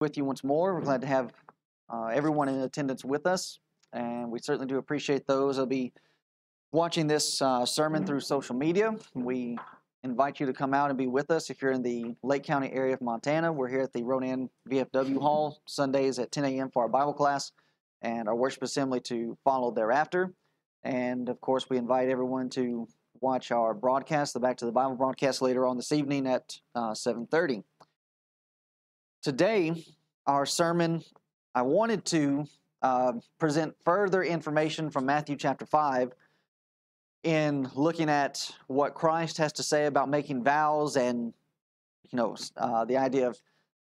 with you once more. We're glad to have everyone in attendance with us, and we certainly do appreciate those who'll be watching this sermon through social media. We invite you to come out and be with us if you're in the Lake County area of Montana. We're here at the Ronan VFW Hall Sundays at 10 a.m. for our Bible class and our worship assembly to follow thereafter. And of course, we invite everyone to watch our broadcast, the Back to the Bible broadcast, later on this evening at 7:30. Today, our sermon, I wanted to present further information from Matthew chapter 5 in looking at what Christ has to say about making vows and, the idea of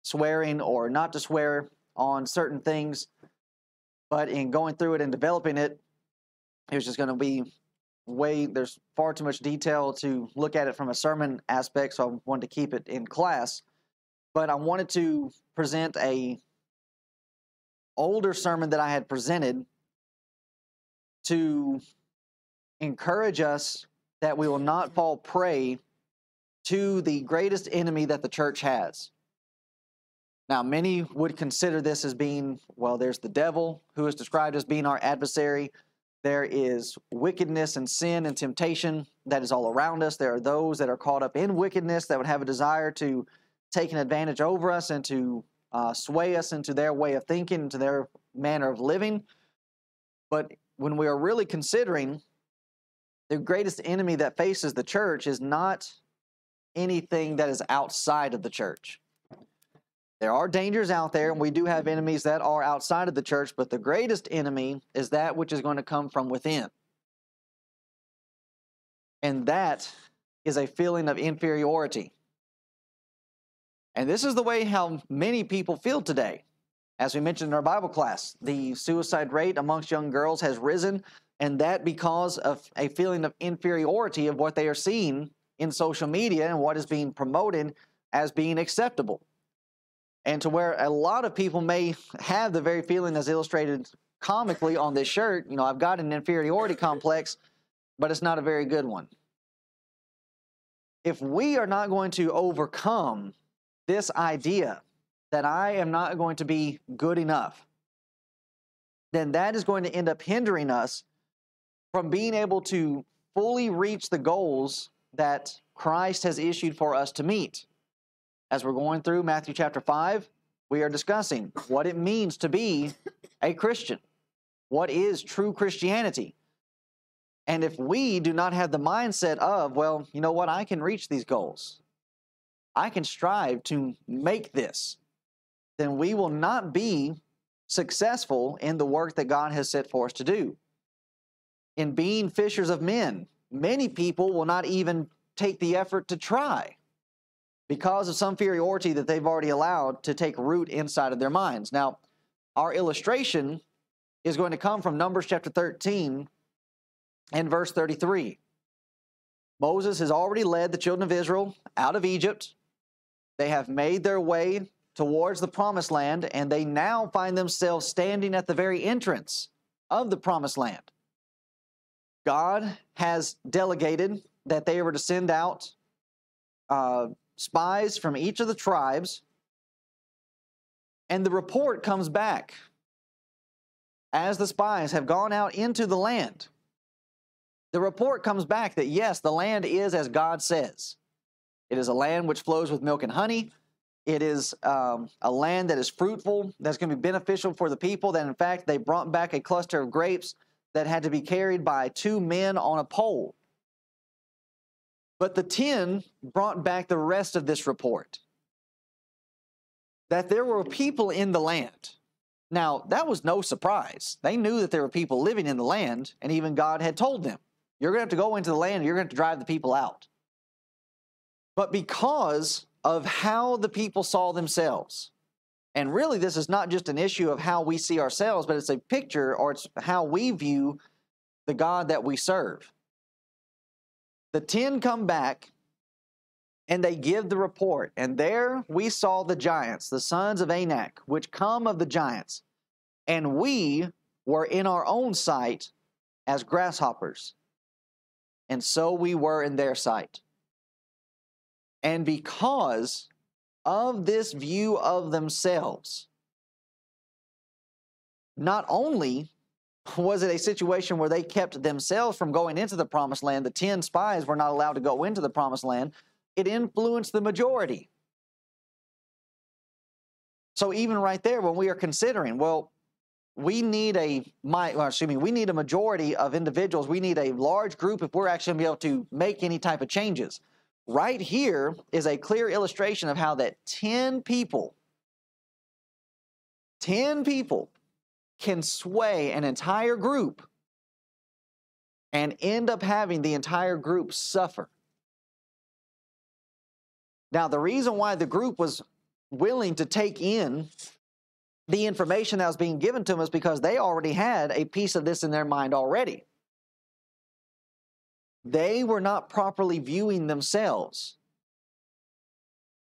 swearing or not to swear on certain things. But in going through it and developing it, it was just going to be there's far too much detail to look at it from a sermon aspect, so I wanted to keep it in class. But I wanted to present a older sermon that I had presented to encourage us that we will not fall prey to the greatest enemy that the church has. Now, many would consider this as being, there's the devil, who is described as being our adversary. There is wickedness and sin and temptation that is all around us. There are those that are caught up in wickedness that would have a desire to take an advantage over us and to sway us into their way of thinking, into their manner of living. But when we are really considering, the greatest enemy that faces the church is not anything that is outside of the church. There are dangers out there, and we do have enemies that are outside of the church, but the greatest enemy is that which is going to come from within. And that is a feeling of inferiority. And this is the way how many people feel today. As we mentioned in our Bible class, the suicide rate amongst young girls has risen, and that because of a feeling of inferiority of what they are seeing in social media and what is being promoted as being acceptable. And to where a lot of people may have the very feeling as illustrated comically on this shirt, I've got an inferiority complex, but it's not a very good one. If we are not going to overcome this idea that I am not going to be good enough, then that is going to end up hindering us from being able to fully reach the goals that Christ has issued for us to meet. As we're going through Matthew chapter 5, we are discussing what it means to be a Christian. What is true Christianity? And if we do not have the mindset of, I can reach these goals, I can strive to make this, then we will not be successful in the work that God has set for us to do. In being fishers of men, many people will not even take the effort to try because of some inferiority that they've already allowed to take root inside of their minds. Now, our illustration is going to come from Numbers chapter 13 and verse 33. Moses has already led the children of Israel out of Egypt. They have made their way towards the promised land, and they now find themselves standing at the very entrance of the promised land. God has delegated that they were to send out spies from each of the tribes, and the report comes back as the spies have gone out into the land. The report comes back that yes, the land is as God says. It is a land which flows with milk and honey. It is a land that is fruitful, that's going to be beneficial for the people, that in fact they brought back a cluster of grapes that had to be carried by 2 men on a pole. But the 10 brought back the rest of this report, that there were people in the land. Now, that was no surprise. They knew that there were people living in the land, and even God had told them, you're going to have to go into the land and you're going to have to drive the people out. But because of how the people saw themselves, and really this is not just an issue of how we see ourselves, but it's a picture, or it's how we view the God that we serve. The 10 come back and they give the report. And there we saw the giants, the sons of Anak, which come of the giants. And we were in our own sight as grasshoppers. And so we were in their sight. And because of this view of themselves. Not only was it a situation where they kept themselves from going into the promised land, the 10 spies were not allowed to go into the promised land, it influenced the majority. So even right there, when we are considering, well, we need a majority of individuals. We need a large group if we're actually going to be able to make any type of changes. Right here is a clear illustration of how that 10 people can sway an entire group and end up having the entire group suffer. Now, the reason why the group was willing to take in the information that was being given to them is because they already had a piece of this in their mind already. They were not properly viewing themselves,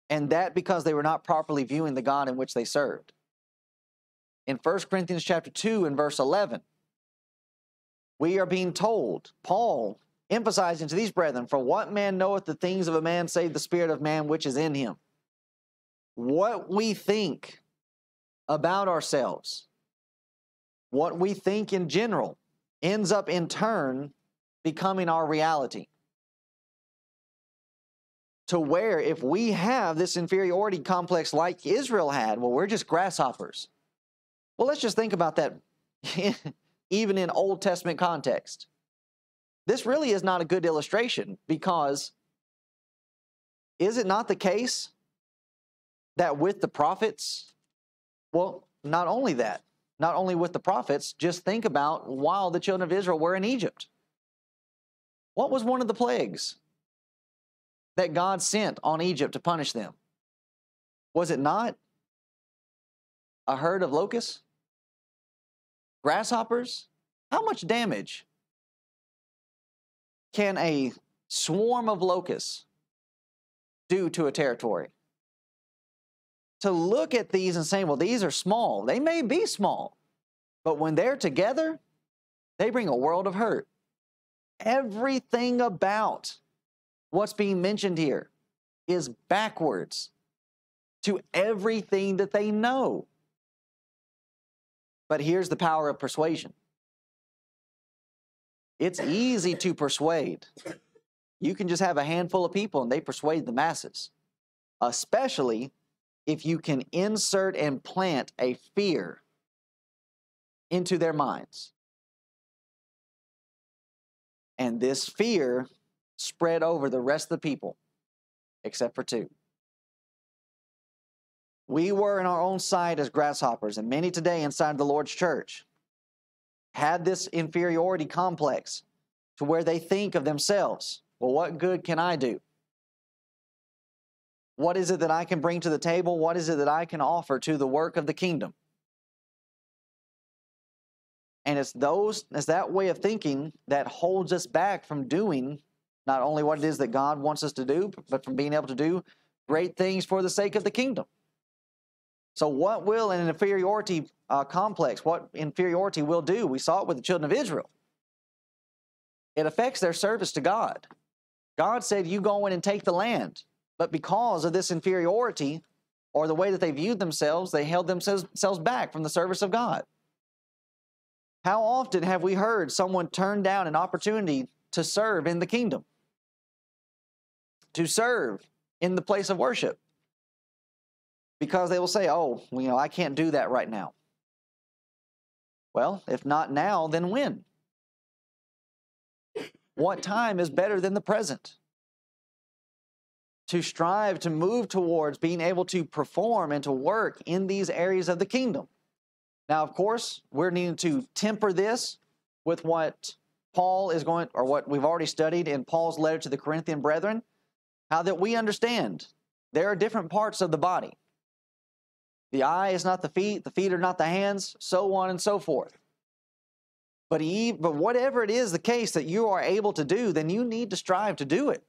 and that because they were not properly viewing the God in which they served. In 1 Corinthians chapter 2 and verse 11, we are being told, Paul emphasizing to these brethren, for what man knoweth the things of a man save the spirit of man which is in him? What we think about ourselves, what we think in general, ends up in turn becoming our reality. To where if we have this inferiority complex like Israel had, well, we're just grasshoppers. Well, let's just think about that even in Old Testament context. This really is not a good illustration because is it not the case that with the prophets, well, not only that, not only with the prophets, just think about while the children of Israel were in Egypt. What was one of the plagues that God sent on Egypt to punish them? Was it not a herd of locusts? Grasshoppers? How much damage can a swarm of locusts do to a territory? To look at these and say, well, these are small. They may be small, but when they're together, they bring a world of hurt. Everything about what's being mentioned here is backwards to everything that they know. But here's the power of persuasion. It's easy to persuade. You can just have a handful of people and they persuade the masses, especially if you can insert and plant a fear into their minds. And this fear spread over the rest of the people, except for two. We were in our own sight as grasshoppers, and many today inside the Lord's church had this inferiority complex to where they think of themselves, well, what good can I do? What is it that I can bring to the table? What is it that I can offer to the work of the kingdom? And it's that way of thinking that holds us back from doing not only what it is that God wants us to do, but from being able to do great things for the sake of the kingdom. So what will an inferiority complex, what inferiority will do? We saw it with the children of Israel. It affects their service to God. God said, you go in and take the land. But because of this inferiority, or the way that they viewed themselves, they held themselves back from the service of God. How often have we heard someone turn down an opportunity to serve in the kingdom? To serve in the place of worship? Because they will say, oh, I can't do that right now. Well, if not now, then when? What time is better than the present? To strive to move towards being able to perform and to work in these areas of the kingdom. Now, of course, we're needing to temper this with what Paul is going, or what we've already studied in Paul's letter to the Corinthian brethren, how that we understand there are different parts of the body. The eye is not the feet are not the hands, so on and so forth. But whatever it is the case that you are able to do, then you need to strive to do it.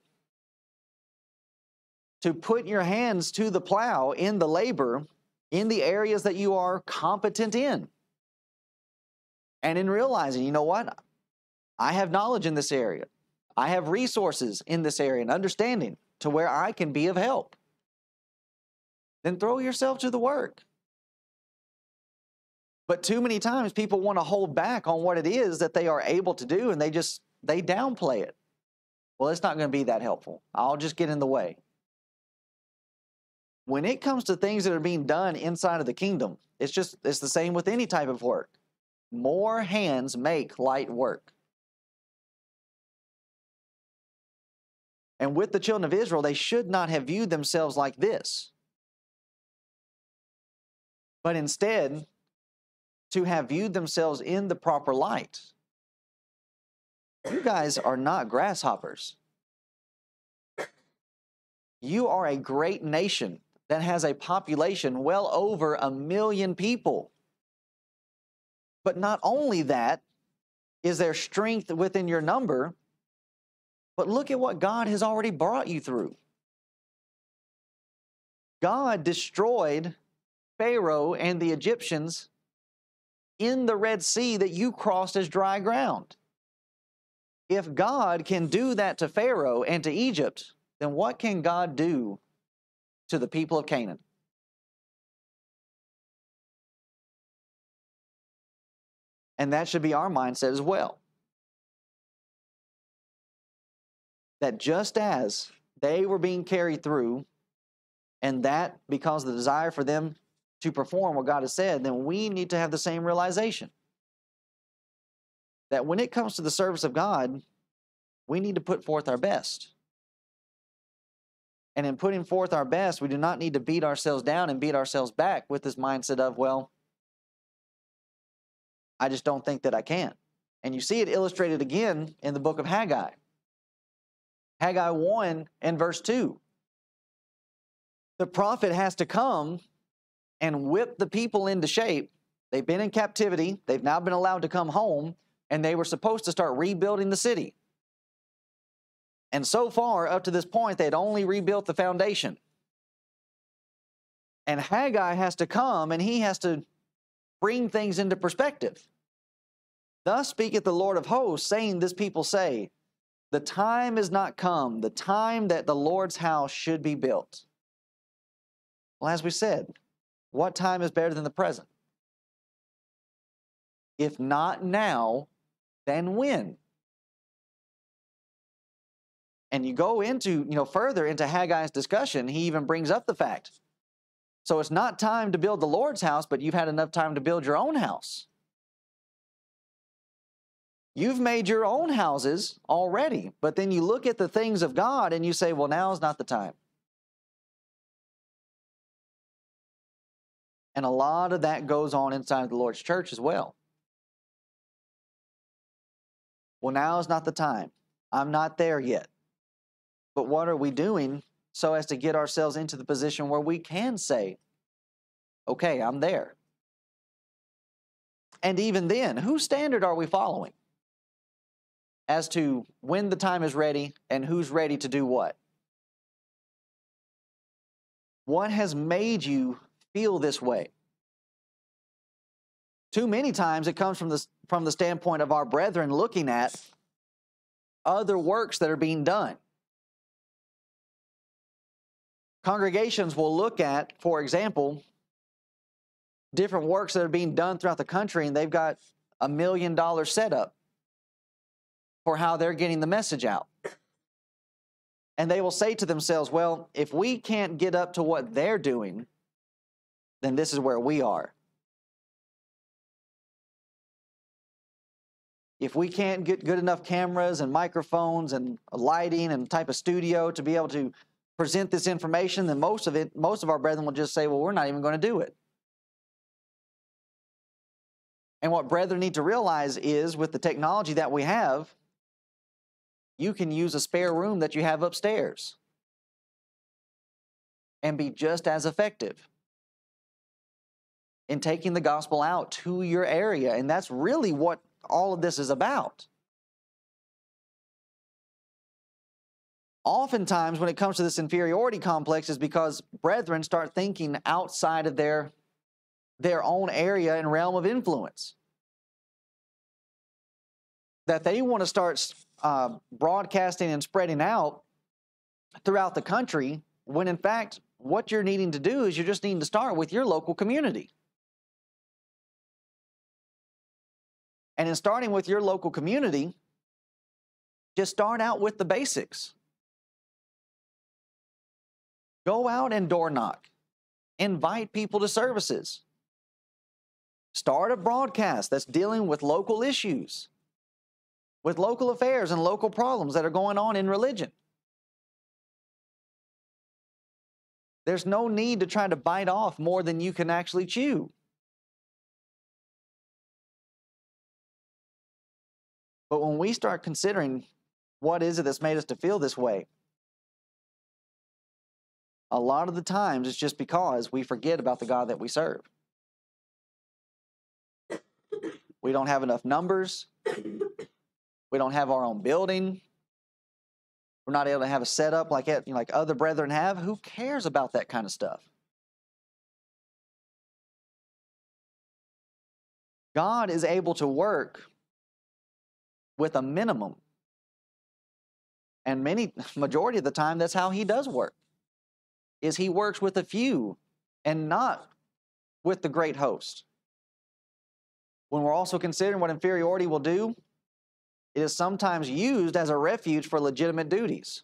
To put your hands to the plow in the labor in the areas that you are competent in. And in realizing, you know what? I have knowledge in this area. I have resources in this area and understanding to where I can be of help. then throw yourself to the work. But too many times people want to hold back on what it is that they are able to do, and they downplay it. Well, it's not going to be that helpful. I'll just get in the way. When it comes to things that are being done inside of the kingdom, it's the same with any type of work. More hands make light work. And with the children of Israel, they should not have viewed themselves like this, but instead to have viewed themselves in the proper light. You guys are not grasshoppers. You are a great nation that has a population well over 1 million people. But not only that is there strength within your number, but look at what God has already brought you through. God destroyed Pharaoh and the Egyptians in the Red Sea that you crossed as dry ground. If God can do that to Pharaoh and to Egypt, then what can God do to the people of Canaan? And that should be our mindset as well. That just as they were being carried through, and that because of the desire for them to perform what God has said, then we need to have the same realization. That when it comes to the service of God, we need to put forth our best. And in putting forth our best, we do not need to beat ourselves down and beat ourselves back with this mindset of, well, I just don't think that I can. And you see it illustrated again in the book of Haggai. Haggai 1 and verse 2. The prophet has to come and whip the people into shape. They've been in captivity. They've now been allowed to come home, and they were supposed to start rebuilding the city. And so far, up to this point, they had only rebuilt the foundation. And Haggai has to come, and he has to bring things into perspective. Thus speaketh the Lord of hosts, saying, this people say, the time is not come, the time that the Lord's house should be built. Well, as we said, what time is better than the present? If not now, then when? And you go into, further into Haggai's discussion, he even brings up the fact. So it's not time to build the Lord's house, but you've had enough time to build your own house. You've made your own houses already, but then you look at the things of God and you say, well, now is not the time. And a lot of that goes on inside the Lord's church as well. Well, now is not the time. I'm not there yet. But what are we doing so as to get ourselves into the position where we can say, okay, I'm there? And even then, whose standard are we following as to when the time is ready and who's ready to do what? What has made you feel this way? Too many times it comes from the standpoint of our brethren looking at other works that are being done. Congregations will look at, for example, different works that are being done throughout the country, and they've got $1 million setup for how they're getting the message out. And they will say to themselves, well, if we can't get up to what they're doing, then this is where we are. If we can't get good enough cameras and microphones and lighting and type of studio to be able to present this information, then most of our brethren will just say, well, we're not even going to do it. And what brethren need to realize is, with the technology that we have, you can use a spare room that you have upstairs and be just as effective in taking the gospel out to your area. And that's really what all of this is about. Oftentimes, when it comes to this inferiority complex, is because brethren start thinking outside of their own area and realm of influence. That they want to start broadcasting and spreading out throughout the country, when in fact, what you're needing to do is you're just needing to start with your local community. And in starting with your local community, just start out with the basics. Go out and door knock. Invite people to services. Start a broadcast that's dealing with local issues, with local affairs and local problems that are going on in religion. There's no need to try to bite off more than you can actually chew. But when we start considering what is it that's made us to feel this way, a lot of the times it's just because we forget about the God that we serve. We don't have enough numbers. We don't have our own building. We're not able to have a setup like other brethren have. Who cares about that kind of stuff? God is able to work with a minimum. And majority of the time, that's how he does work. Is he works with a few and not with the great host. When we're also considering what inferiority will do, it is sometimes used as a refuge for legitimate duties.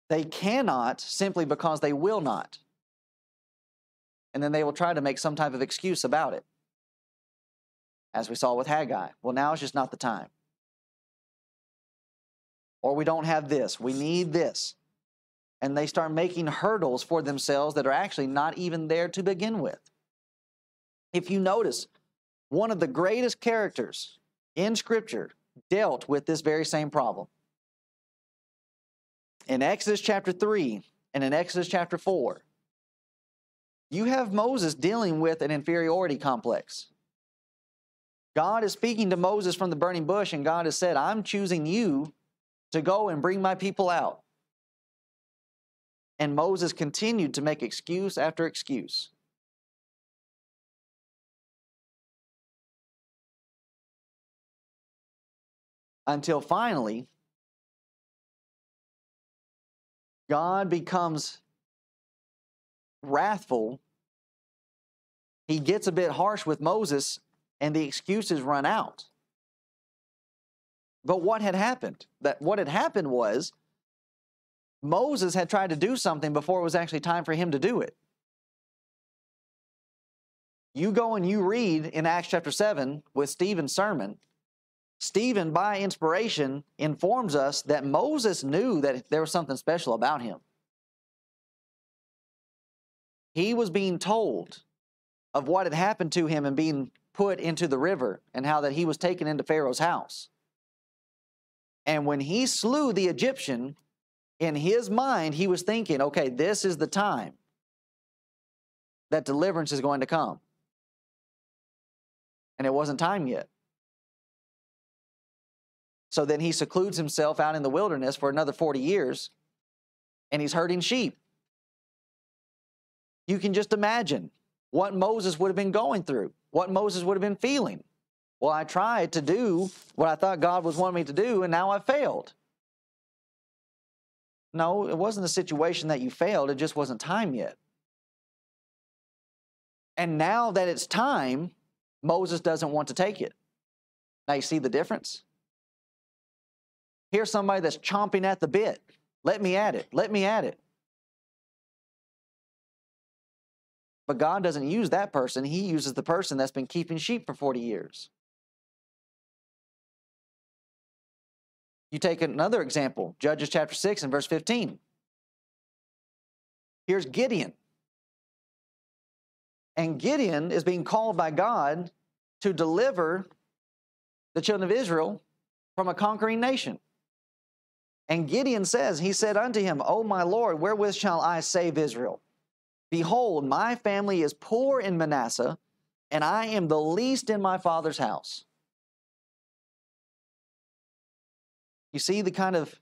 They cannot simply because they will not. And then they will try to make some type of excuse about it. As we saw with Haggai. Well, now is just not the time. Or we don't have this. We need this. And they start making hurdles for themselves that are actually not even there to begin with. If you notice, one of the greatest characters in Scripture dealt with this very same problem. In Exodus chapter 3 and in Exodus chapter 4, you have Moses dealing with an inferiority complex. God is speaking to Moses from the burning bush, and God has said, I'm choosing you to go and bring my people out. And Moses continued to make excuse after excuse. Until finally, God becomes wrathful. He gets a bit harsh with Moses, and the excuses run out. But what had happened? What had happened was Moses had tried to do something before it was actually time for him to do it. You go and you read in Acts chapter 7 with Stephen's sermon. Stephen, by inspiration, informs us that Moses knew that there was something special about him. He was being told of what had happened to him and being put into the river and how that he was taken into Pharaoh's house. And when he slew the Egyptian, in his mind, he was thinking, okay, this is the time that deliverance is going to come. And it wasn't time yet. So then he secludes himself out in the wilderness for another 40 years, and he's herding sheep. You can just imagine what Moses would have been going through, what Moses would have been feeling. Well, I tried to do what I thought God was wanting me to do, and now I failed. No, it wasn't a situation that you failed. It just wasn't time yet. And now that it's time, Moses doesn't want to take it. Now you see the difference? Here's somebody that's chomping at the bit. Let me at it. Let me at it. But God doesn't use that person. He uses the person that's been keeping sheep for 40 years. You take another example, Judges chapter 6 and verse 15. Here's Gideon. And Gideon is being called by God to deliver the children of Israel from a conquering nation. And Gideon says, he said unto him, O my Lord, wherewith shall I save Israel? Behold, my family is poor in Manasseh, and I am the least in my father's house. You see the kind of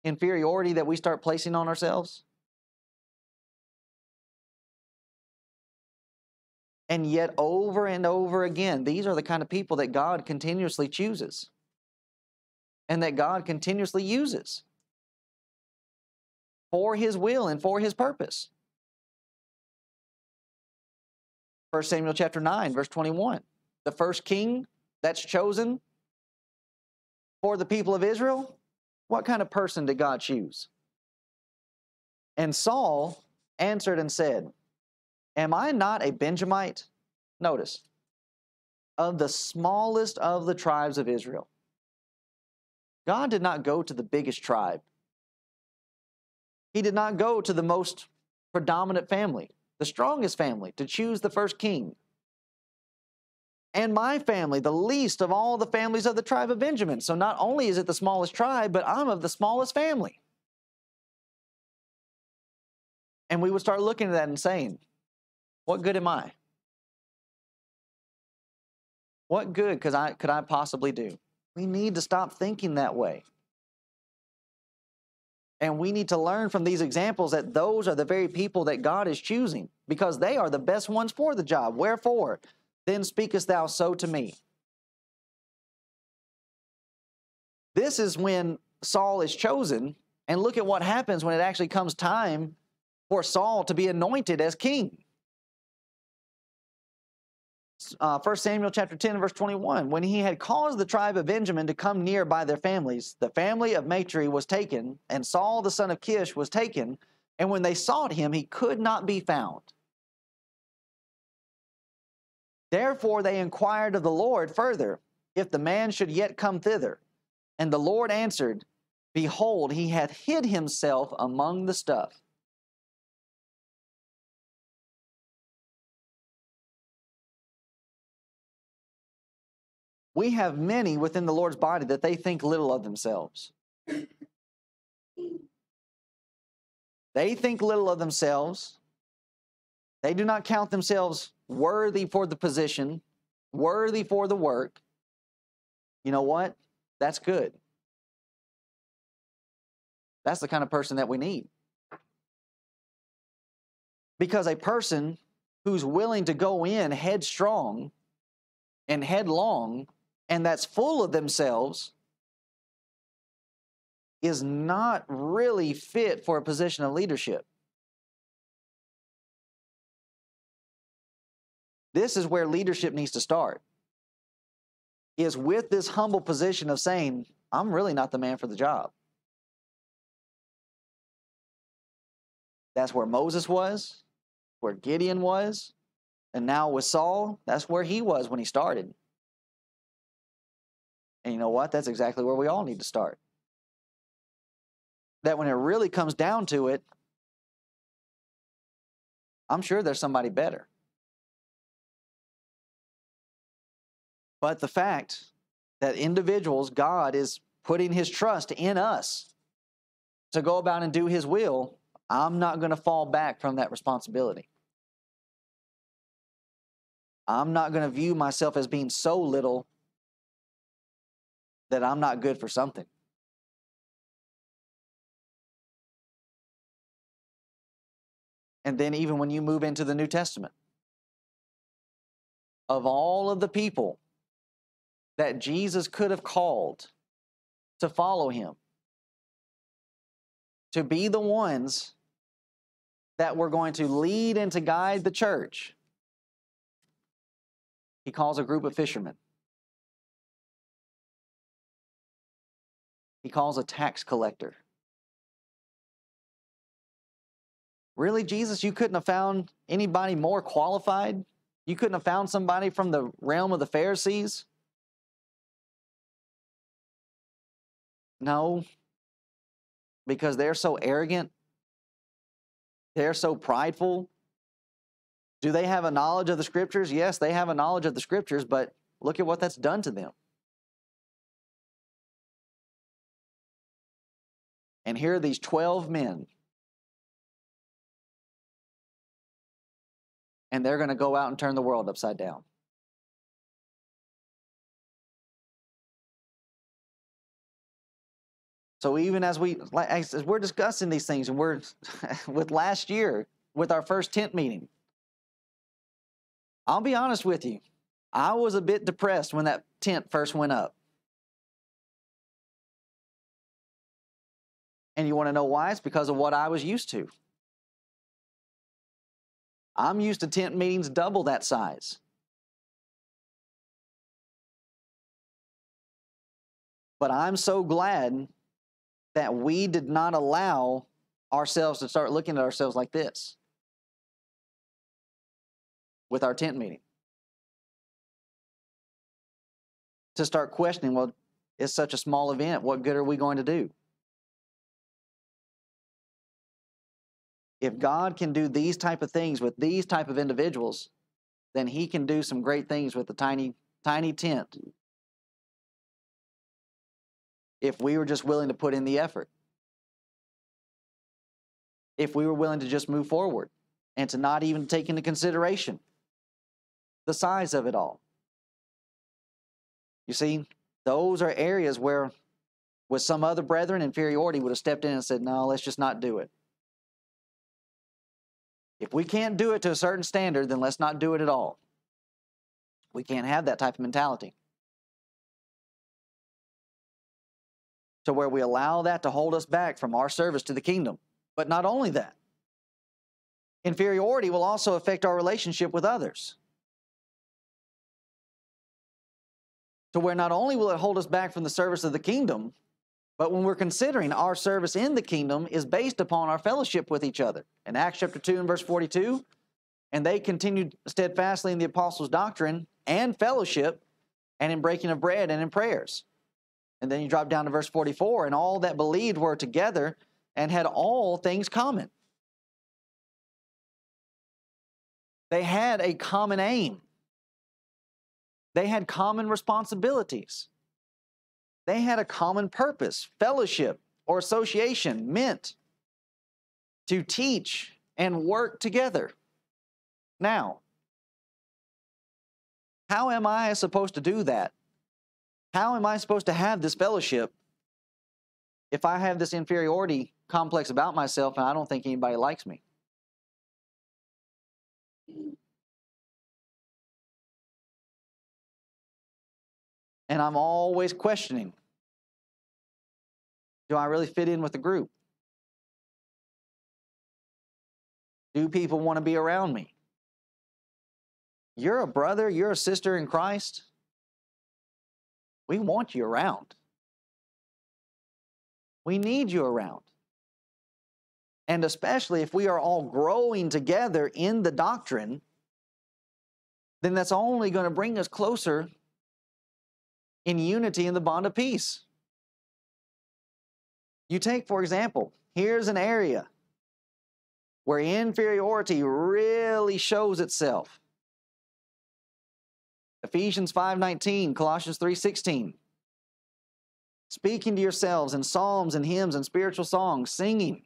inferiority that we start placing on ourselves? And yet over and over again, these are the kind of people that God continuously chooses and that God continuously uses. for his will and for his purpose. 1 Samuel chapter 9, verse 21. The first king that's chosen for the people of Israel, what kind of person did God choose? And Saul answered and said, am I not a Benjamite? Notice, of the smallest of the tribes of Israel. God did not go to the biggest tribe. He did not go to the most predominant family, the strongest family, to choose the first king. And my family, the least of all the families of the tribe of Benjamin. So not only is it the smallest tribe, but I'm of the smallest family. And we would start looking at that and saying, what good am I? What good could I possibly do? We need to stop thinking that way. And we need to learn from these examples that those are the very people that God is choosing, because they are the best ones for the job. Wherefore, then speakest thou so to me. This is when Saul is chosen, and look at what happens when it actually comes time for Saul to be anointed as king. 1 Samuel chapter 10, verse 21. When he had caused the tribe of Benjamin to come near by their families, the family of Matri was taken, and Saul the son of Kish was taken, and when they sought him, he could not be found. Therefore they inquired of the Lord further, if the man should yet come thither. And the Lord answered, behold, he hath hid himself among the stuff. We have many within the Lord's body that they think little of themselves. They think little of themselves. They do not count themselves worthy for the position, worthy for the work. You know what? That's good. That's the kind of person that we need. Because a person who's willing to go in headstrong and headlong, and that's full of themselves, is not really fit for a position of leadership. This is where leadership needs to start, is with this humble position of saying, I'm really not the man for the job. That's where Moses was, where Gideon was, and now with Saul, that's where he was when he started. And you know what? That's exactly where we all need to start. That when it really comes down to it, I'm sure there's somebody better. But the fact that individuals, God is putting his trust in us to go about and do his will, I'm not going to fall back from that responsibility. I'm not going to view myself as being so little that I'm not good for something. And then even when you move into the New Testament, of all of the people that Jesus could have called to follow him, to be the ones that were going to lead and to guide the church, he calls a group of fishermen. He calls a tax collector. Really, Jesus, you couldn't have found anybody more qualified? You couldn't have found somebody from the realm of the Pharisees? No, because they're so arrogant. They're so prideful. Do they have a knowledge of the Scriptures? Yes, they have a knowledge of the Scriptures, but look at what that's done to them. And here are these 12 men. And they're going to go out and turn the world upside down. So even as we're discussing these things, and we're with last year, with our first tent meeting, I'll be honest with you, I was a bit depressed when that tent first went up. And you want to know why? It's because of what I was used to. I'm used to tent meetings double that size. But I'm so glad that we did not allow ourselves to start looking at ourselves like this with our tent meeting. To start questioning, well, it's such a small event. What good are we going to do? If God can do these type of things with these type of individuals, then He can do some great things with the tiny tent. If we were just willing to put in the effort. If we were willing to just move forward and to not even take into consideration the size of it all. You see, those are areas where with some other brethren, inferiority would have stepped in and said, no, let's just not do it. If we can't do it to a certain standard, then let's not do it at all. We can't have that type of mentality. To where we allow that to hold us back from our service to the kingdom. But not only that, inferiority will also affect our relationship with others. To where not only will it hold us back from the service of the kingdom, but when we're considering our service in the kingdom is based upon our fellowship with each other. In Acts chapter 2 and verse 42, and they continued steadfastly in the apostles' doctrine and fellowship, and in breaking of bread and in prayers. And then you drop down to verse 44, and all that believed were together and had all things common. They had a common aim. They had common responsibilities. They had a common purpose. Fellowship or association meant to teach and work together. Now, how am I supposed to do that? How am I supposed to have this fellowship if I have this inferiority complex about myself and I don't think anybody likes me? And I'm always questioning, do I really fit in with the group? Do people want to be around me? You're a brother, you're a sister in Christ. We want you around. We need you around. And especially if we are all growing together in the doctrine, then that's only going to bring us closer in unity in the bond of peace. You take, for example, here's an area where inferiority really shows itself. Ephesians 5:19, Colossians 3:16. Speaking to yourselves in psalms and hymns and spiritual songs, singing.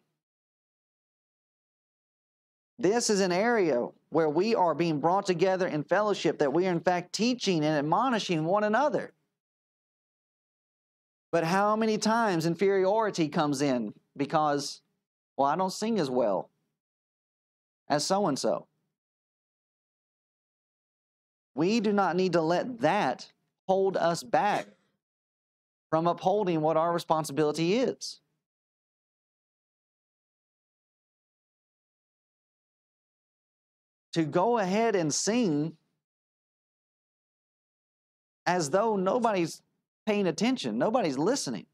This is an area where we are being brought together in fellowship, that we are in fact teaching and admonishing one another. But how many times inferiority comes in because, well, I don't sing as well as so-and-so. We do not need to let that hold us back from upholding what our responsibility is. To go ahead and sing as though nobody's paying attention, nobody's listening.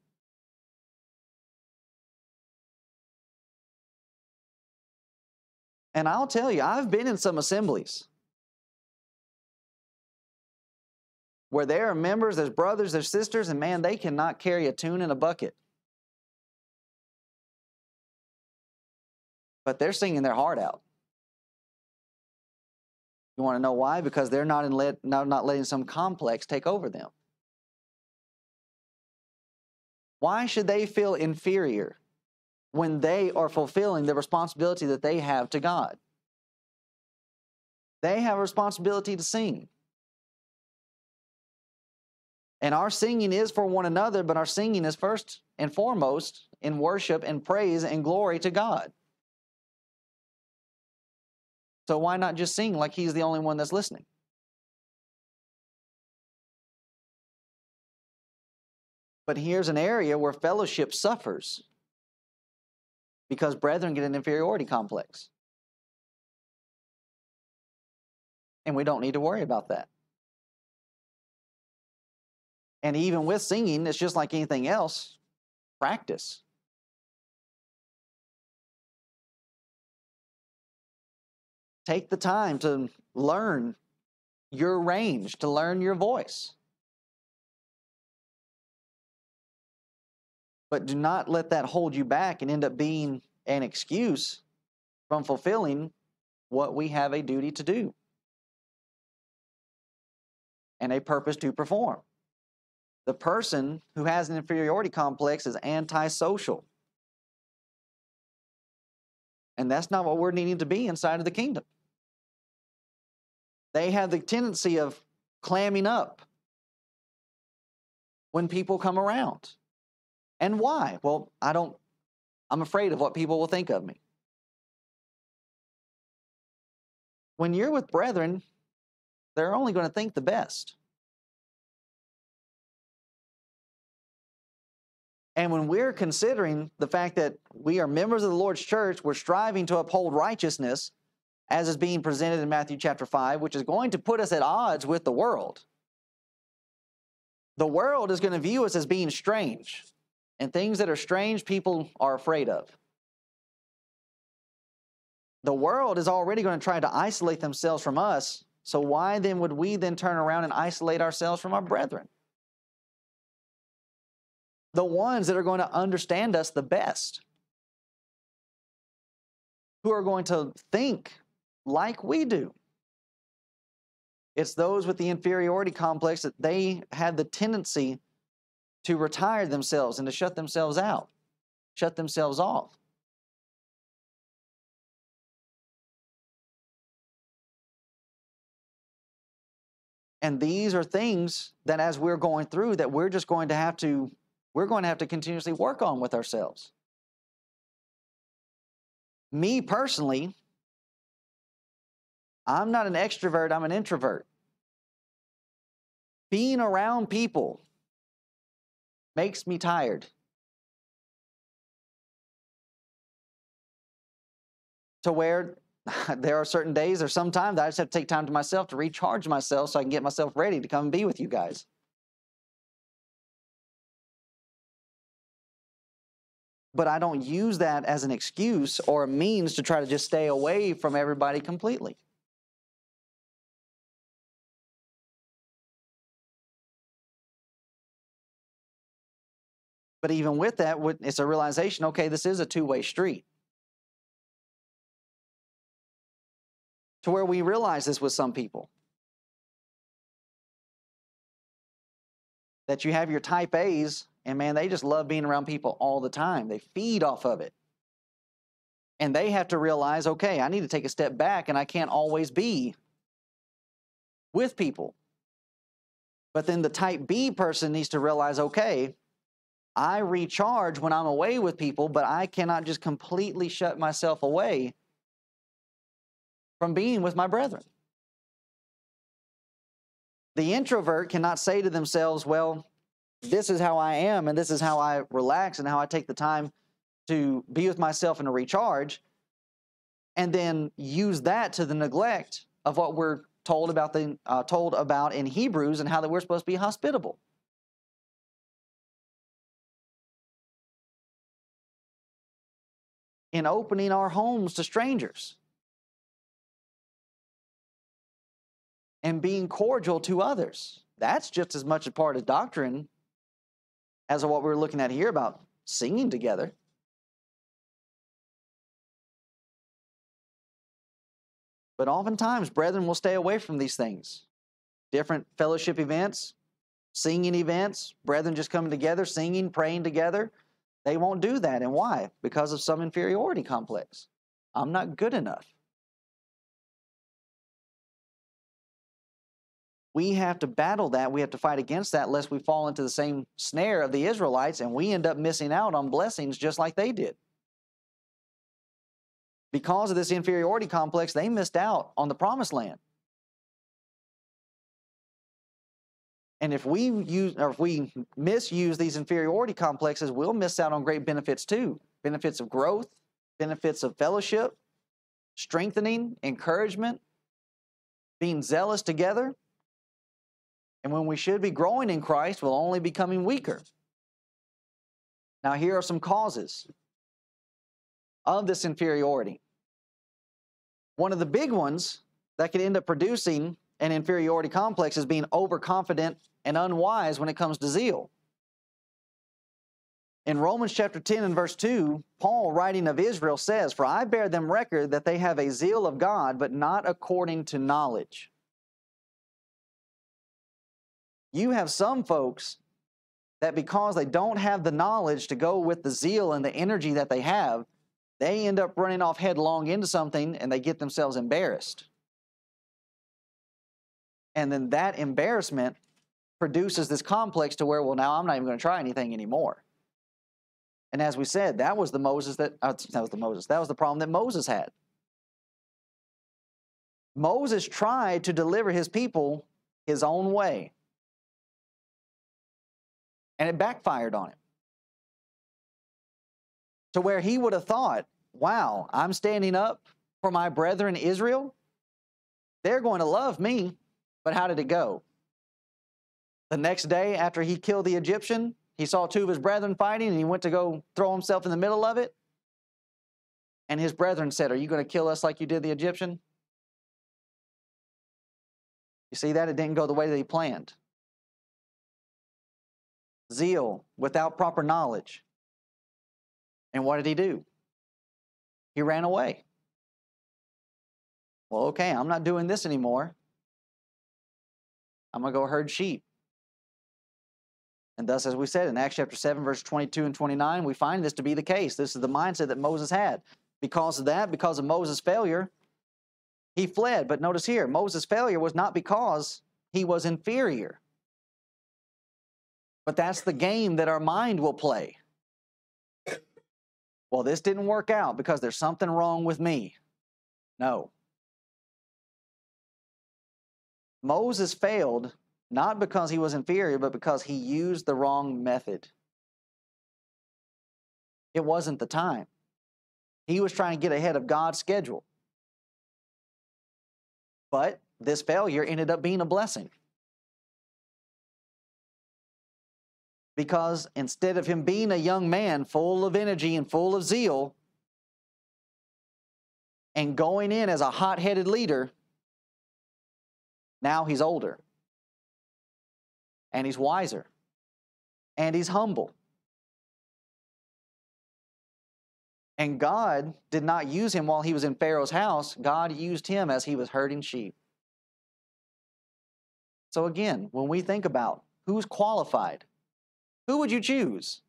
And I'll tell you, I've been in some assemblies where there are members, there's brothers, there's sisters, and man, they cannot carry a tune in a bucket. But they're singing their heart out. You want to know why? Because they're not letting some complex take over them. Why should they feel inferior when they are fulfilling the responsibility that they have to God? They have a responsibility to sing. And our singing is for one another, but our singing is first and foremost in worship and praise and glory to God. So why not just sing like He's the only one that's listening? But here's an area where fellowship suffers because brethren get an inferiority complex. And we don't need to worry about that. And even with singing, it's just like anything else, practice. Take the time to learn your range, to learn your voice. But do not let that hold you back and end up being an excuse from fulfilling what we have a duty to do and a purpose to perform. The person who has an inferiority complex is antisocial. And that's not what we're needing to be inside of the kingdom. They have the tendency of clamming up when people come around. And why? Well, I'm afraid of what people will think of me. When you're with brethren, they're only going to think the best. And when we're considering the fact that we are members of the Lord's church, we're striving to uphold righteousness, as is being presented in Matthew chapter 5, which is going to put us at odds with the world. The world is going to view us as being strange. And things that are strange, people are afraid of. The world is already going to try to isolate themselves from us, so why then would we then turn around and isolate ourselves from our brethren? The ones that are going to understand us the best, who are going to think like we do. It's those with the inferiority complex that they have the tendency to retire themselves and to shut themselves out, shut themselves off. And these are things that as we're going through that we're going to have to continuously work on with ourselves. Me personally, I'm not an extrovert, I'm an introvert. Being around people makes me tired. To where there are certain days or sometimes I just have to take time to myself to recharge myself so I can get myself ready to come and be with you guys. But I don't use that as an excuse or a means to try to just stay away from everybody completely. But even with that, it's a realization, okay, this is a two-way street. To where we realize this with some people. That you have your type A's, and man, they just love being around people all the time. They feed off of it. And they have to realize, okay, I need to take a step back, and I can't always be with people. But then the type B person needs to realize, okay, I recharge when I'm away with people, but I cannot just completely shut myself away from being with my brethren. The introvert cannot say to themselves, well, this is how I am, and this is how I relax, and how I take the time to be with myself and to recharge, and then use that to the neglect of what we're told about in Hebrews and how that we're supposed to be hospitable. In opening our homes to strangers. And being cordial to others. That's just as much a part of doctrine as what we're looking at here about singing together. But oftentimes, brethren will stay away from these things. Different fellowship events, singing events, brethren just coming together, singing, praying together. They won't do that. And why? Because of some inferiority complex. I'm not good enough. We have to battle that. We have to fight against that lest we fall into the same snare of the Israelites and we end up missing out on blessings just like they did. Because of this inferiority complex, they missed out on the promised land. And if we misuse these inferiority complexes, we'll miss out on great benefits too. Benefits of growth, benefits of fellowship, strengthening, encouragement, being zealous together. And when we should be growing in Christ, we'll only be becoming weaker. Now, here are some causes of this inferiority. One of the big ones that can end up producing an inferiority complex is being overconfident and unwise when it comes to zeal. In Romans chapter 10 and verse 2, Paul, writing of Israel, says, "For I bear them record that they have a zeal of God, but not according to knowledge." You have some folks that because they don't have the knowledge to go with the zeal and the energy that they have, they end up running off headlong into something and they get themselves embarrassed. And then that embarrassment produces this complex to where, well, now I'm not even going to try anything anymore. And as we said, that was the problem that Moses had. Moses tried to deliver his people his own way. And it backfired on him. To where he would have thought, wow, I'm standing up for my brethren Israel. They're going to love me. But how did it go? The next day after he killed the Egyptian, he saw two of his brethren fighting and he went to go throw himself in the middle of it. And his brethren said, "Are you going to kill us like you did the Egyptian?" You see that? It didn't go the way that he planned. Zeal without proper knowledge. And what did he do? He ran away. Well, okay, I'm not doing this anymore. I'm going to go herd sheep. And thus, as we said in Acts chapter 7, verse 22 and 29, we find this to be the case. This is the mindset that Moses had. Because of that, because of Moses' failure, he fled. But notice here, Moses' failure was not because he was inferior. But that's the game that our mind will play. Well, this didn't work out because there's something wrong with me. No. Moses failed not because he was inferior, but because he used the wrong method. It wasn't the time. He was trying to get ahead of God's schedule. But this failure ended up being a blessing. Because instead of him being a young man full of energy and full of zeal and going in as a hot-headed leader, now he's older and he's wiser and he's humble. And God did not use him while he was in Pharaoh's house. God used him as he was herding sheep. So again, when we think about who's qualified, who would you choose?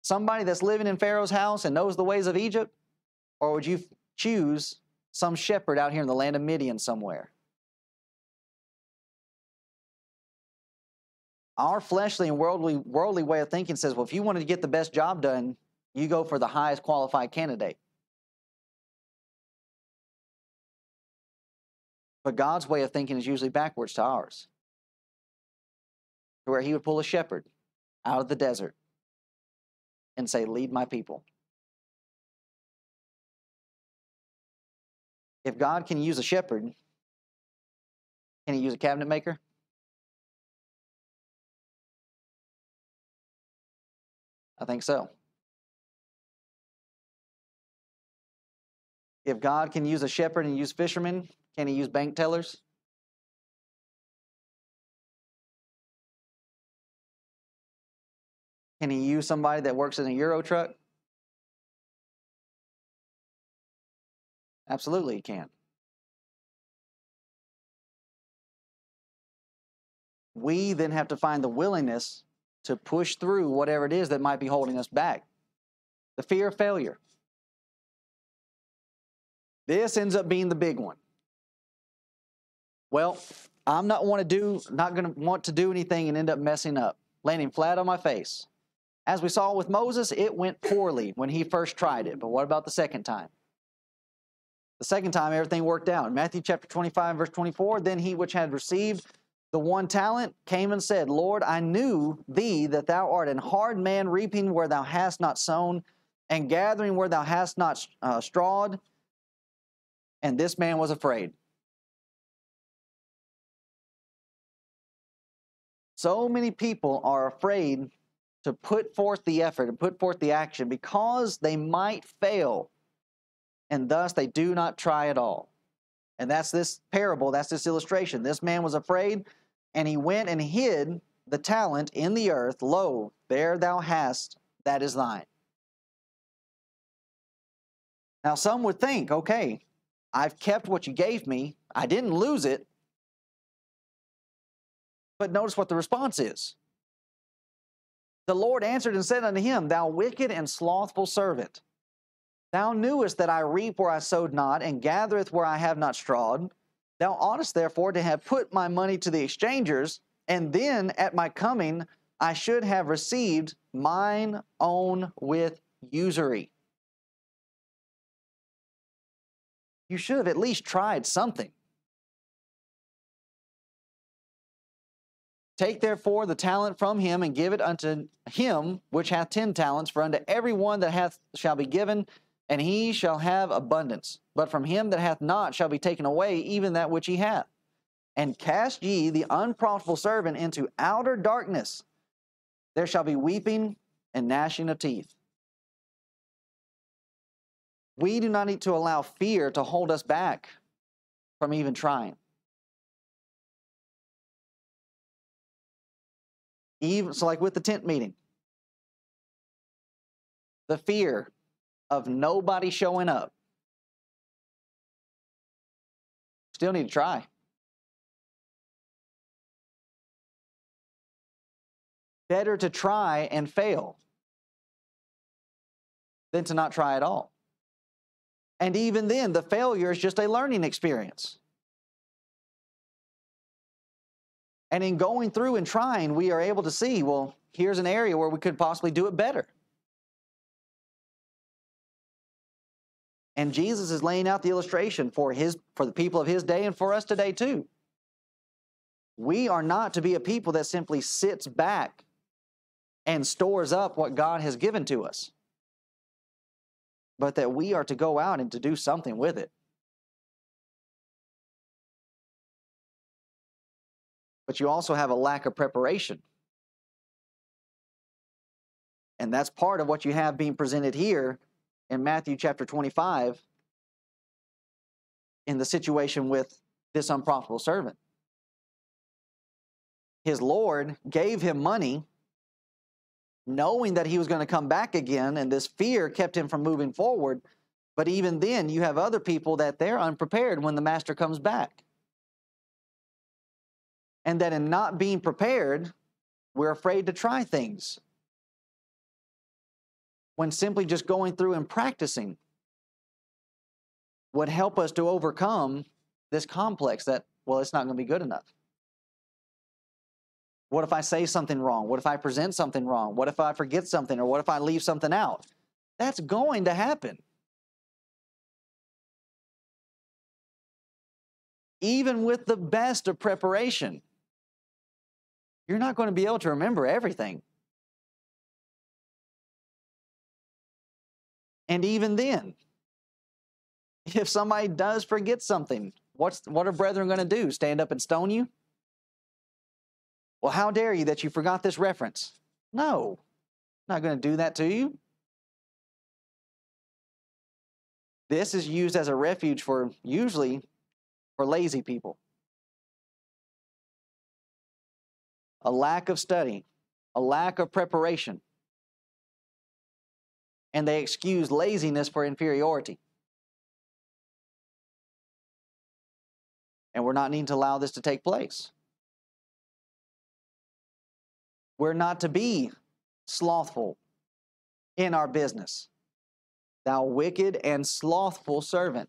Somebody that's living in Pharaoh's house and knows the ways of Egypt? Or would you choose some shepherd out here in the land of Midian somewhere? Our fleshly and worldly way of thinking says, well, if you wanted to get the best job done, you go for the highest qualified candidate. But God's way of thinking is usually backwards to ours. To where he would pull a shepherd out of the desert and say, lead my people. If God can use a shepherd, can he use a cabinet maker? I think so. If God can use a shepherd and use fishermen, can he use bank tellers? Can he use somebody that works in a Euro truck? Absolutely he can. We then have to find the willingness to push through whatever it is that might be holding us back. The fear of failure. This ends up being the big one. Well, I'm not going to want to do anything and end up messing up, landing flat on my face. As we saw with Moses, it went poorly when he first tried it. But what about the second time? The second time, everything worked out. In Matthew chapter 25, verse 24, then he which had received the 1 talent came and said, Lord, I knew thee that thou art an hard man, reaping where thou hast not sown, and gathering where thou hast not strawed, and this man was afraid. So many people are afraid to put forth the effort and put forth the action because they might fail, and thus they do not try at all. And that's this parable, that's this illustration. This man was afraid, and he went and hid the talent in the earth. Lo, there thou hast, that is thine. Now some would think, okay, I've kept what you gave me, I didn't lose it. But notice what the response is. The Lord answered and said unto him, Thou wicked and slothful servant, thou knewest that I reap where I sowed not, and gathereth where I have not strawed. Thou oughtest therefore to have put my money to the exchangers, and then at my coming I should have received mine own with usury. You should have at least tried something. Take therefore the talent from him, and give it unto him which hath 10 talents, for unto every one that hath shall be given, and he shall have abundance. But from him that hath not shall be taken away even that which he hath. And cast ye the unprofitable servant into outer darkness. There shall be weeping and gnashing of teeth. We do not need to allow fear to hold us back from even trying. So like with the tent meeting, the fear of nobody showing up. Still need to try. Better to try and fail than to not try at all. And even then, the failure is just a learning experience. And in going through and trying, we are able to see, well, here's an area where we could possibly do it better. And Jesus is laying out the illustration for the people of his day and for us today too. We are not to be a people that simply sits back and stores up what God has given to us, but that we are to go out and to do something with it. But you also have a lack of preparation. And that's part of what you have being presented here in Matthew chapter 25 in the situation with this unprofitable servant. His Lord gave him money knowing that he was going to come back again, and this fear kept him from moving forward. But even then, you have other people that they're unprepared when the master comes back. And that in not being prepared, we're afraid to try things, when simply just going through and practicing would help us to overcome this complex that, well, it's not going to be good enough. What if I say something wrong? What if I present something wrong? What if I forget something? Or what if I leave something out? That's going to happen. Even with the best of preparation, you're not going to be able to remember everything. And even then, if somebody does forget something, what are brethren going to do? Stand up and stone you? Well, how dare you that you forgot this reference? No, I'm not going to do that to you. This is used as a refuge usually for lazy people. A lack of study, a lack of preparation. And they excuse laziness for inferiority. And we're not needing to allow this to take place. We're not to be slothful in our business. Thou wicked and slothful servant.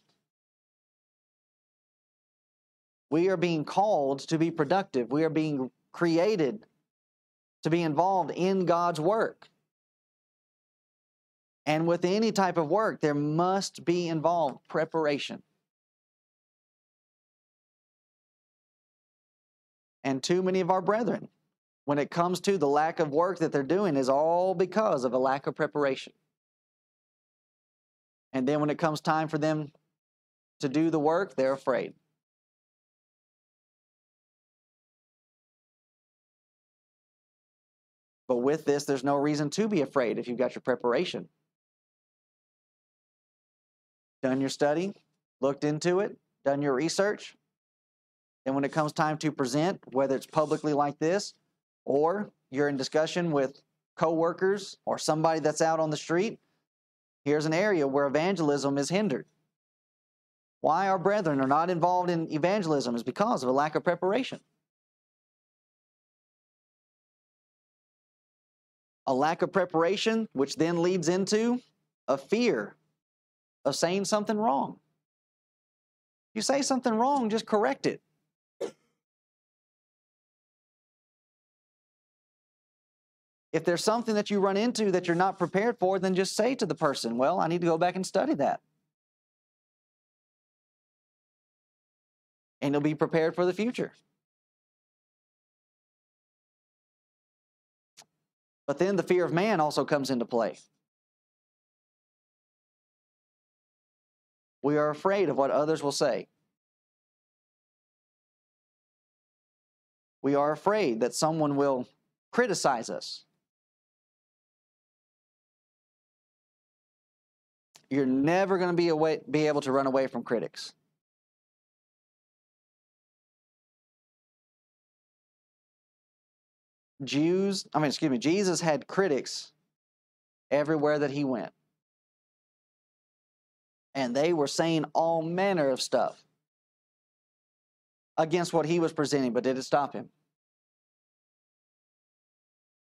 We are being called to be productive. We are being created to be involved in God's work. And with any type of work, there must be involved preparation. And too many of our brethren, when it comes to the lack of work that they're doing, is all because of a lack of preparation. And then when it comes time for them to do the work, they're afraid. But with this, there's no reason to be afraid if you've got your preparation. Done your study, looked into it, done your research. And when it comes time to present, whether it's publicly like this, or you're in discussion with co-workers or somebody that's out on the street, here's an area where evangelism is hindered. Why our brethren are not involved in evangelism is because of a lack of preparation. A lack of preparation, which then leads into a fear of saying something wrong. If you say something wrong, just correct it. If there's something that you run into that you're not prepared for, then just say to the person, well, I need to go back and study that. And you'll be prepared for the future. But then the fear of man also comes into play. We are afraid of what others will say. We are afraid that someone will criticize us. You're never going to be able to run away from critics. Jesus had critics everywhere that he went. And they were saying all manner of stuff against what he was presenting, but did it stop him?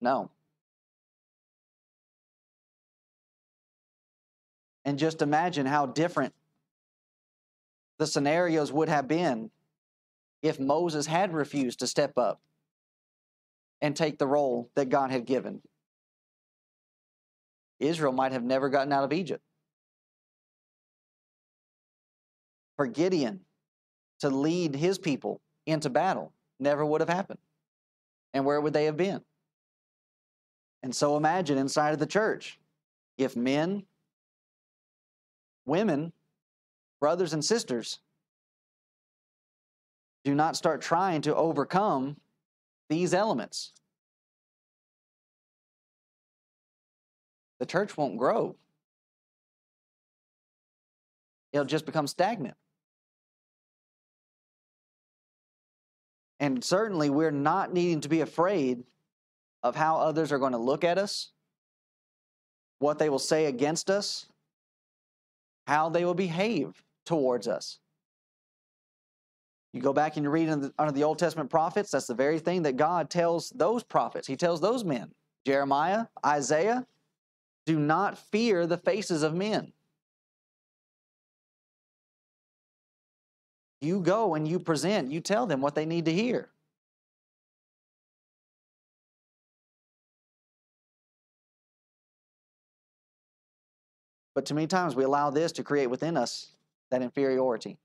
No. And just imagine how different the scenarios would have been if Moses had refused to step up and take the role that God had given. Israel might have never gotten out of Egypt. For Gideon to lead his people into battle never would have happened. And where would they have been? And so imagine inside of the church, if men, women, brothers and sisters do not start trying to overcome these elements, the church won't grow. It'll just become stagnant. And certainly we're not needing to be afraid of how others are going to look at us, what they will say against us, how they will behave towards us. You go back and you read under the Old Testament prophets, that's the very thing that God tells those prophets. He tells those men, Jeremiah, Isaiah, do not fear the faces of men. You go and you present, you tell them what they need to hear. But too many times we allow this to create within us that inferiority.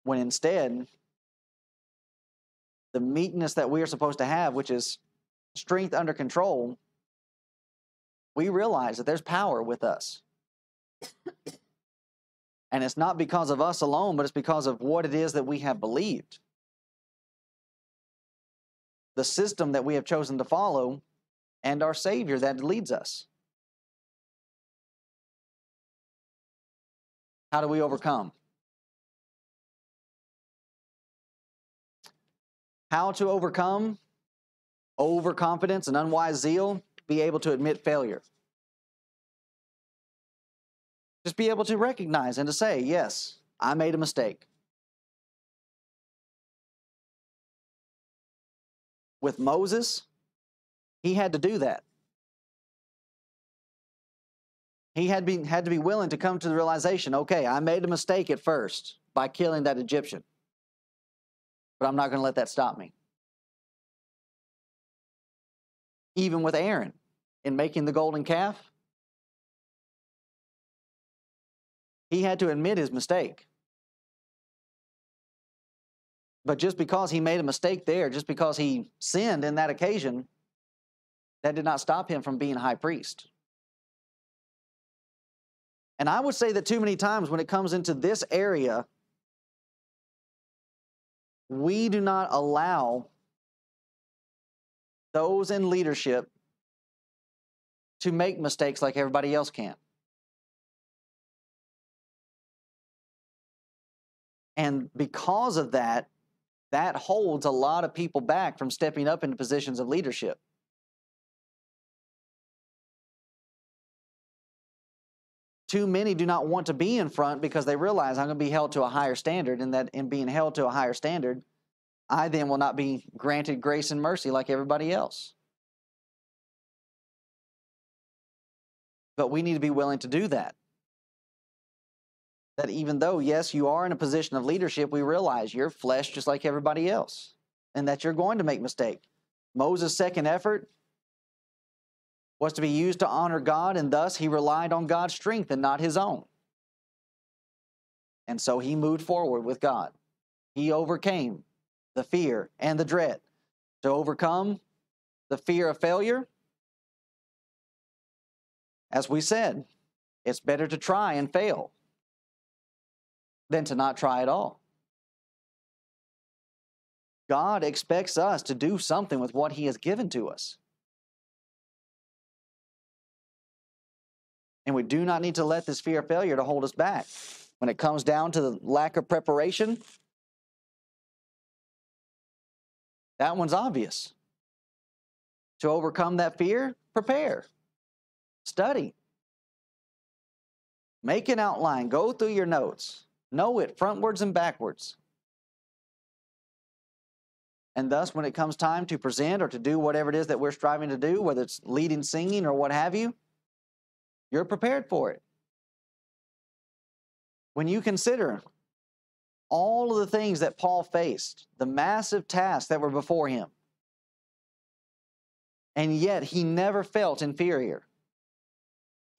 When instead, the meekness that we are supposed to have, which is strength under control, we realize that there's power with us. And it's not because of us alone, but it's because of what it is that we have believed. The system that we have chosen to follow and our Savior that leads us. How do we overcome? How to overcome overconfidence and unwise zeal? Be able to admit failure. Just be able to recognize and to say, yes, I made a mistake. With Moses, he had to do that. He had to be willing to come to the realization, okay, I made a mistake at first by killing that Egyptian, but I'm not going to let that stop me. Even with Aaron, in making the golden calf, he had to admit his mistake. But just because he made a mistake there, just because he sinned in that occasion, that did not stop him from being high priest. And I would say that too many times when it comes into this area, we do not allow those in leadership to make mistakes like everybody else can. And because of that, that holds a lot of people back from stepping up into positions of leadership. Too many do not want to be in front because they realize I'm going to be held to a higher standard, and that in being held to a higher standard, I then will not be granted grace and mercy like everybody else. But we need to be willing to do that. That even though, yes, you are in a position of leadership, we realize you're flesh just like everybody else, and that you're going to make mistakes. Moses' second effort was to be used to honor God, and thus he relied on God's strength and not his own. And so he moved forward with God. He overcame the fear and the dread. To overcome the fear of failure, as we said, it's better to try and fail than to not try at all. God expects us to do something with what he has given to us. And we do not need to let this fear of failure to hold us back. When it comes down to the lack of preparation, that one's obvious. To overcome that fear, prepare. Study. Make an outline. Go through your notes. Know it frontwards and backwards. And thus, when it comes time to present or to do whatever it is that we're striving to do, whether it's leading, singing, or what have you, you're prepared for it. When you consider all of the things that Paul faced, the massive tasks that were before him, and yet he never felt inferior.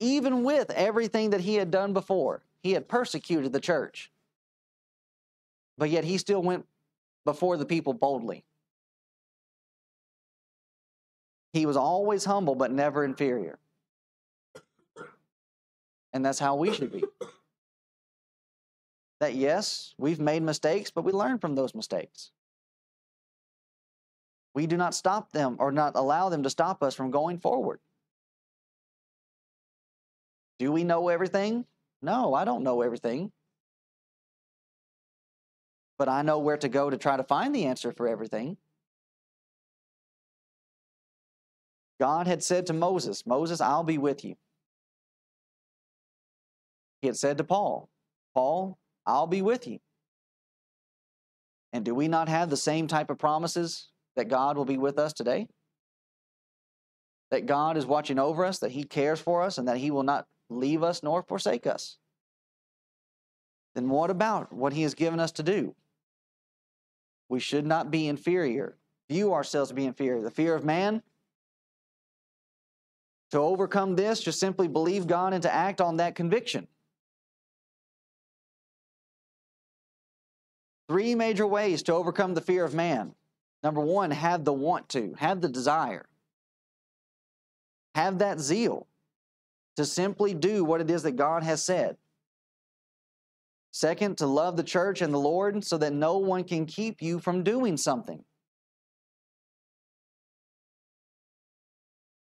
Even with everything that he had done before, he had persecuted the church. But yet he still went before the people boldly. He was always humble, but never inferior. And that's how we should be. That yes, we've made mistakes, but we learn from those mistakes. We do not stop them or not allow them to stop us from going forward. Do we know everything? No, I don't know everything. But I know where to go to try to find the answer for everything. God had said to Moses, Moses, I'll be with you. He had said to Paul, Paul, I'll be with you. And do we not have the same type of promises that God will be with us today? That God is watching over us, that he cares for us, and that he will not leave us nor forsake us. Then what about what he has given us to do? We should not be inferior, view ourselves to be inferior. The fear of man. To overcome this, just simply believe God and to act on that conviction. 3 major ways to overcome the fear of man. Number 1, have the want to, have the desire. Have that zeal to simply do what it is that God has said. Second, to love the church and the Lord so that no one can keep you from doing something.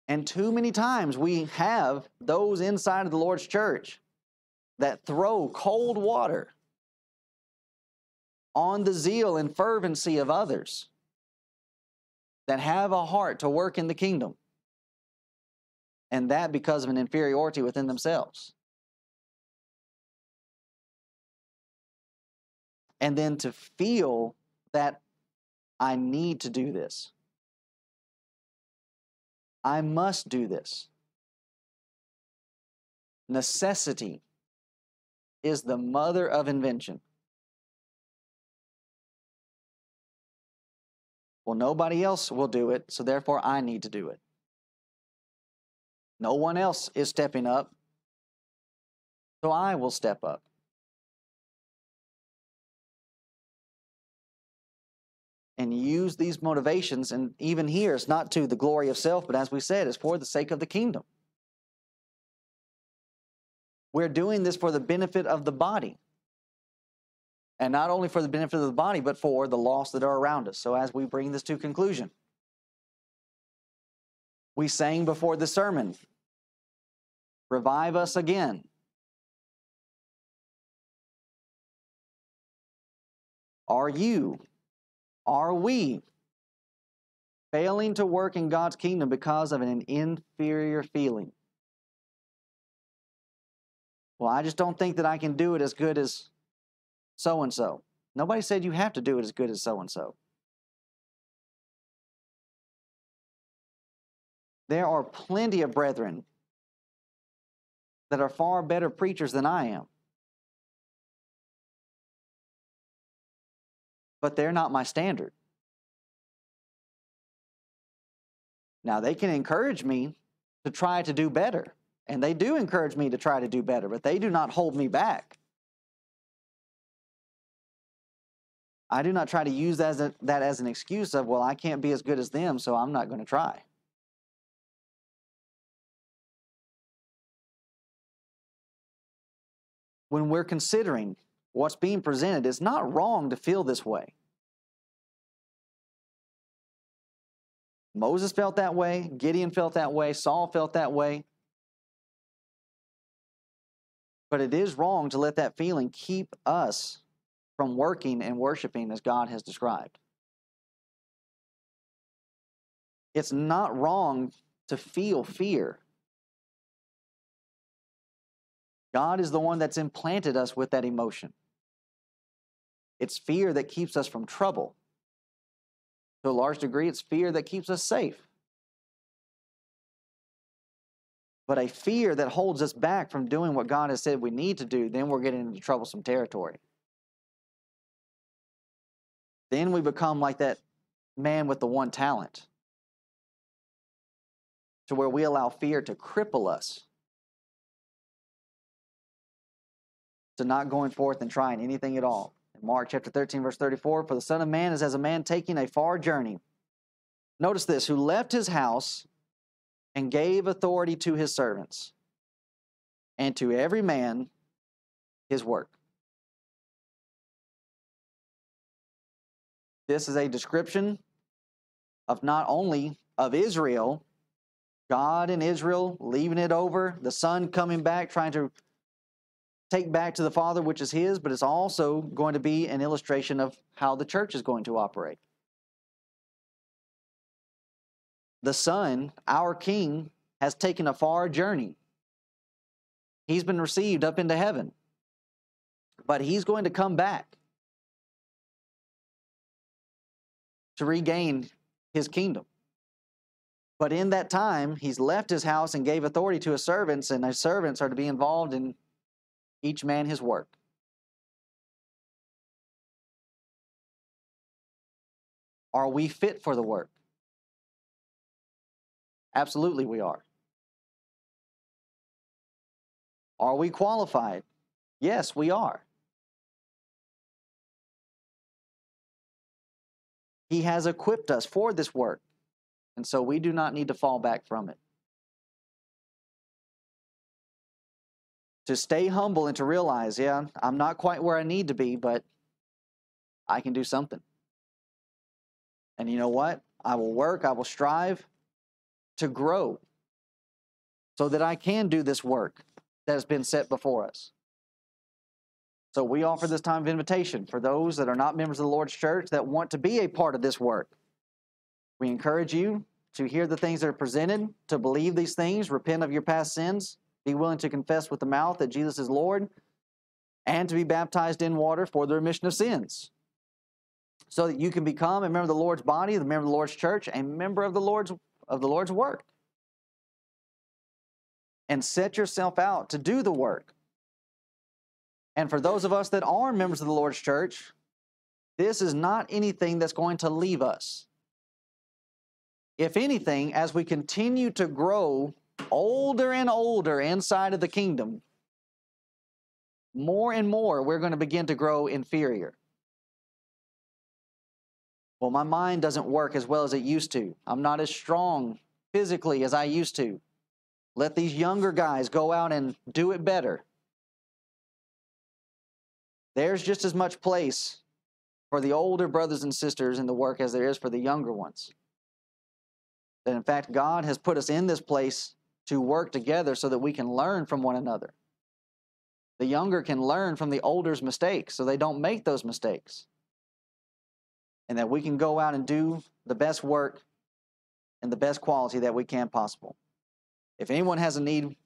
And too many times we have those inside of the Lord's church that throw cold water on the zeal and fervency of others that have a heart to work in the kingdom. And that because of an inferiority within themselves. And then to feel that I need to do this. I must do this. Necessity is the mother of invention. Well, nobody else will do it, so therefore I need to do it. No one else is stepping up, so I will step up. And use these motivations, and even here, it's not to the glory of self, but as we said, it's for the sake of the kingdom. We're doing this for the benefit of the body. And not only for the benefit of the body, but for the lost that are around us. So as we bring this to conclusion, we sang before the sermon, revive us again. Are we failing to work in God's kingdom because of an inferior feeling? Well, I just don't think that I can do it as good as so-and-so. Nobody said you have to do it as good as so-and-so. There are plenty of brethren that are far better preachers than I am. But they're not my standard. Now, they can encourage me to try to do better. And they do encourage me to try to do better, but they do not hold me back. I do not try to use that as an excuse of, well, I can't be as good as them, so I'm not going to try. When we're considering what's being presented, it's not wrong to feel this way. Moses felt that way, Gideon felt that way, Saul felt that way. But it is wrong to let that feeling keep us from working and worshiping as God has described. It's not wrong to feel fear. God is the one that's implanted us with that emotion. It's fear that keeps us from trouble. To a large degree, it's fear that keeps us safe. But a fear that holds us back from doing what God has said we need to do, then we're getting into troublesome territory. Then we become like that man with the one talent, to where we allow fear to cripple us, to not going forth and trying anything at all. In Mark chapter 13, verse 34, for the Son of Man is as a man taking a far journey. Notice this, who left his house and gave authority to his servants, and to every man his work. This is a description of not only of Israel, God and Israel leaving it over, the Son coming back, trying to take back to the Father which is his, but it's also going to be an illustration of how the church is going to operate. The Son, our King, has taken a far journey. He's been received up into heaven. But he's going to come back to regain his kingdom. But in that time, he's left his house and gave authority to his servants, and his servants are to be involved in each man his work. Are we fit for the work? Absolutely we are. Are we qualified? Yes, we are. He has equipped us for this work, and so we do not need to fall back from it. To stay humble and to realize, yeah, I'm not quite where I need to be, but I can do something. And you know what? I will work, I will strive to grow so that I can do this work that has been set before us. So we offer this time of invitation for those that are not members of the Lord's church that want to be a part of this work. We encourage you to hear the things that are presented, to believe these things, repent of your past sins, be willing to confess with the mouth that Jesus is Lord, and to be baptized in water for the remission of sins, so that you can become a member of the Lord's body, a member of the Lord's church, a member of the Lord's work. And set yourself out to do the work. And for those of us that are members of the Lord's church, this is not anything that's going to leave us. If anything, as we continue to grow older and older inside of the kingdom, more and more we're going to begin to grow inferior. Well, my mind doesn't work as well as it used to. I'm not as strong physically as I used to. Let these younger guys go out and do it better. There's just as much place for the older brothers and sisters in the work as there is for the younger ones. That in fact, God has put us in this place to work together so that we can learn from one another. The younger can learn from the older's mistakes so they don't make those mistakes. And that we can go out and do the best work and the best quality that we can possible. If anyone has a need